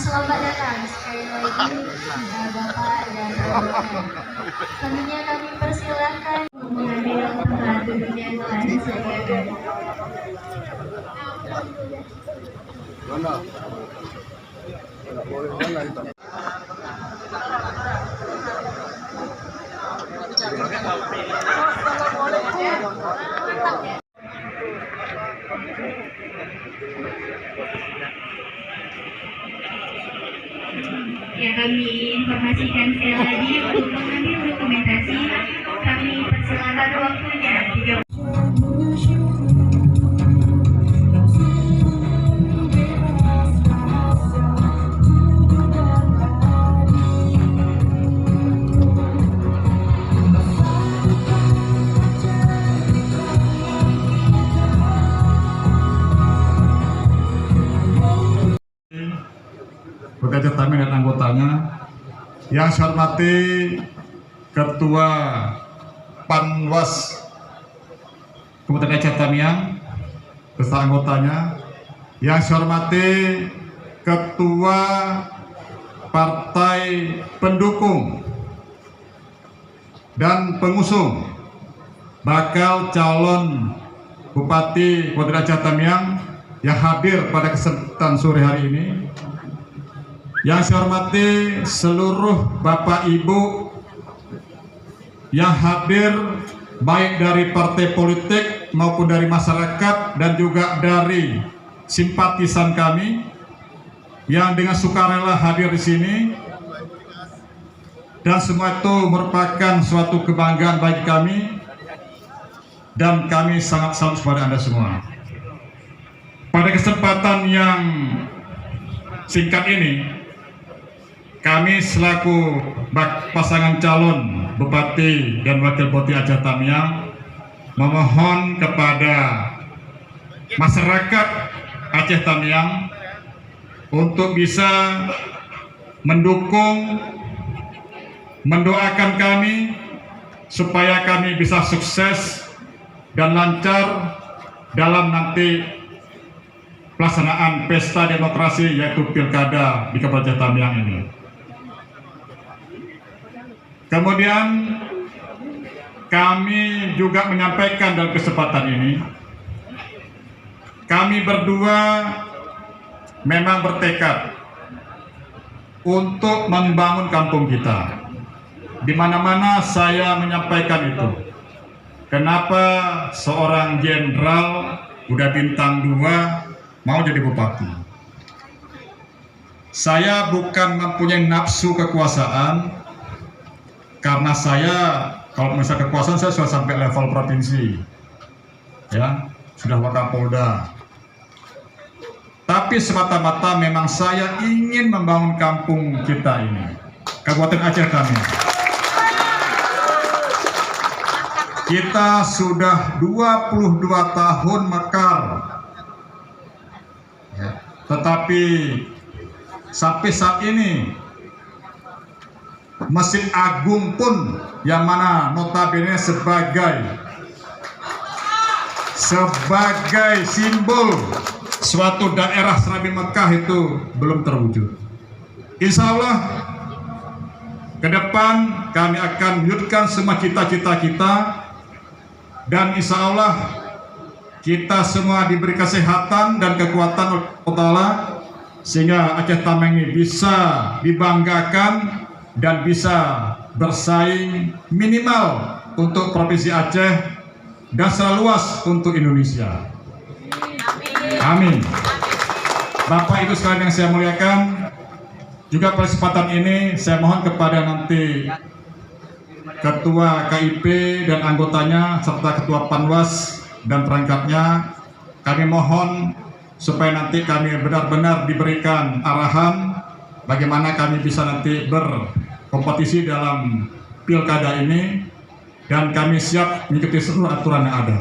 Selamat datang sekali lagi Bapak dan Ibu. Selanjutnya kami persilahkan mengambil tempat duduknya telah disediakan. Ya, kami informasikan sekali lagi untuk mengambil dokumentasi. Kami persilakan waktunya 30. Bekerja Tamiang dan anggotanya, yang saya hormati Ketua Panwas Kabupaten Aceh Tamiang beserta anggotanya, yang saya hormati Ketua Partai Pendukung dan pengusung bakal calon Bupati Kabupaten Aceh Tamiang yang hadir pada kesempatan sore hari ini. Yang saya hormati seluruh Bapak Ibu yang hadir baik dari partai politik maupun dari masyarakat dan juga dari simpatisan kami yang dengan sukarela hadir di sini, dan semua itu merupakan suatu kebanggaan bagi kami dan kami sangat salut kepada Anda semua. Pada kesempatan yang singkat ini, kami selaku pasangan calon Bupati dan Wakil Bupati Aceh Tamiang memohon kepada masyarakat Aceh Tamiang untuk bisa mendukung, mendoakan kami supaya kami bisa sukses dan lancar dalam nanti pelaksanaan pesta demokrasi yaitu pilkada di Kabupaten Tamiang ini. Kemudian kami juga menyampaikan dalam kesempatan ini, kami berdua memang bertekad untuk membangun kampung kita. Di mana-mana saya menyampaikan itu. Kenapa seorang jenderal udah bintang 2 mau jadi bupati? Saya bukan mempunyai nafsu kekuasaan, karena saya kalau misalnya kekuasaan saya sudah sampai level provinsi, ya sudah Wakapolda. Tapi semata-mata memang saya ingin membangun kampung kita ini, Kabupaten Aceh Tamiang. Kita sudah 22 tahun mekar, ya, tetapi sampai saat ini Masjid Agung pun yang mana notabene sebagai simbol suatu daerah Serabi Mekah itu belum terwujud. Insya Allah ke depan kami akan mewujudkan semua cita-cita kita, dan insya Allah kita semua diberi kesehatan dan kekuatan oleh Allah Ta'ala sehingga Aceh Tamiang ini bisa dibanggakan dan bisa bersaing minimal untuk Provinsi Aceh dan secara luas untuk Indonesia. Amin. Bapak Ibu sekalian yang saya muliakan, juga pada kesempatan ini saya mohon kepada nanti Ketua KIP dan anggotanya serta Ketua Panwas dan perangkatnya, kami mohon supaya nanti kami benar-benar diberikan arahan bagaimana kami bisa nanti berkompetisi dalam pilkada ini, dan kami siap mengikuti seluruh aturan yang ada.